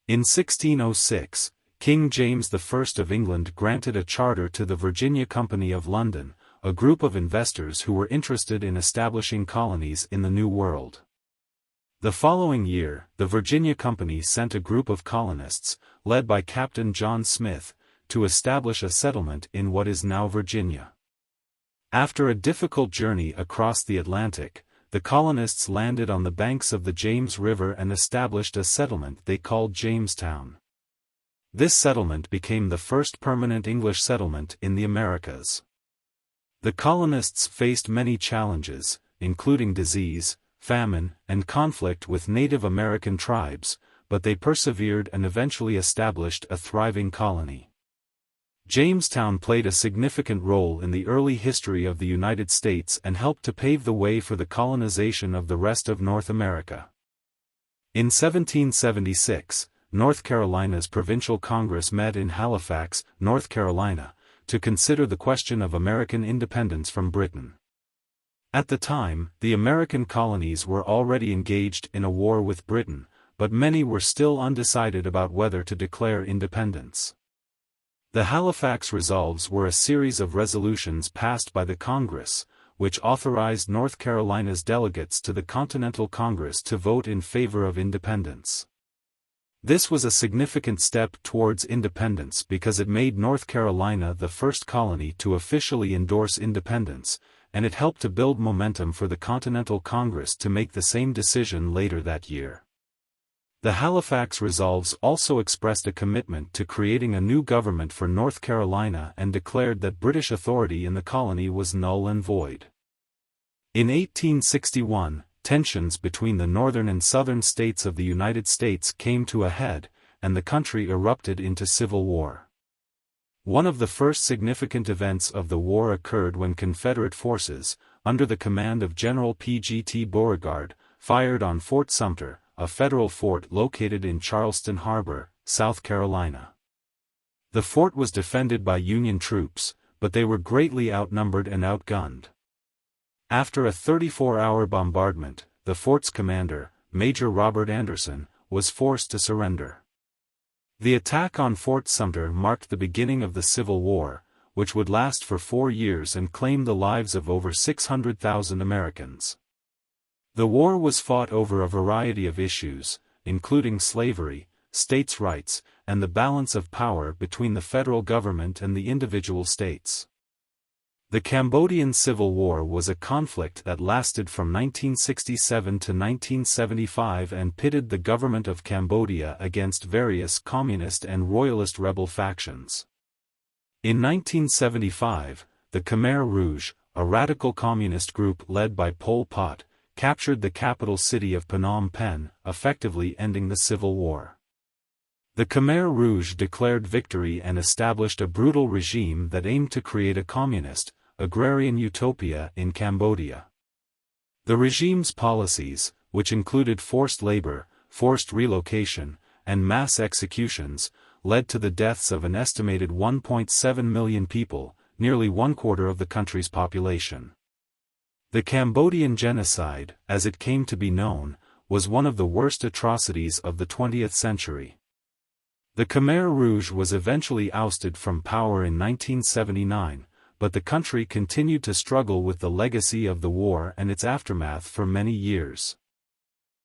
In 1606, King James I of England granted a charter to the Virginia Company of London, a group of investors who were interested in establishing colonies in the New World. The following year, the Virginia Company sent a group of colonists, led by Captain John Smith, to establish a settlement in what is now Virginia. After a difficult journey across the Atlantic, the colonists landed on the banks of the James River and established a settlement they called Jamestown. This settlement became the first permanent English settlement in the Americas. The colonists faced many challenges, including disease, famine, and conflict with Native American tribes, but they persevered and eventually established a thriving colony. Jamestown played a significant role in the early history of the United States and helped to pave the way for the colonization of the rest of North America. In 1776, North Carolina's Provincial Congress met in Halifax, North Carolina, to consider the question of American independence from Britain. At the time, the American colonies were already engaged in a war with Britain, but many were still undecided about whether to declare independence. The Halifax Resolves were a series of resolutions passed by the Congress, which authorized North Carolina's delegates to the Continental Congress to vote in favor of independence. This was a significant step towards independence because it made North Carolina the first colony to officially endorse independence, and it helped to build momentum for the Continental Congress to make the same decision later that year. The Halifax Resolves also expressed a commitment to creating a new government for North Carolina and declared that British authority in the colony was null and void. In 1861, tensions between the northern and southern states of the United States came to a head, and the country erupted into civil war. One of the first significant events of the war occurred when Confederate forces, under the command of General P.G.T. Beauregard, fired on Fort Sumter, a federal fort located in Charleston Harbor, South Carolina. The fort was defended by Union troops, but they were greatly outnumbered and outgunned. After a 34-hour bombardment, the fort's commander, Major Robert Anderson, was forced to surrender. The attack on Fort Sumter marked the beginning of the Civil War, which would last for 4 years and claim the lives of over 600,000 Americans. The war was fought over a variety of issues, including slavery, states' rights, and the balance of power between the federal government and the individual states. The Cambodian Civil War was a conflict that lasted from 1967 to 1975 and pitted the government of Cambodia against various communist and royalist rebel factions. In 1975, the Khmer Rouge, a radical communist group led by Pol Pot, captured the capital city of Phnom Penh, effectively ending the civil war. The Khmer Rouge declared victory and established a brutal regime that aimed to create a communist, agrarian utopia in Cambodia. The regime's policies, which included forced labor, forced relocation, and mass executions, led to the deaths of an estimated 1.7 million people, nearly one-quarter of the country's population. The Cambodian genocide, as it came to be known, was one of the worst atrocities of the 20th century. The Khmer Rouge was eventually ousted from power in 1979, but the country continued to struggle with the legacy of the war and its aftermath for many years.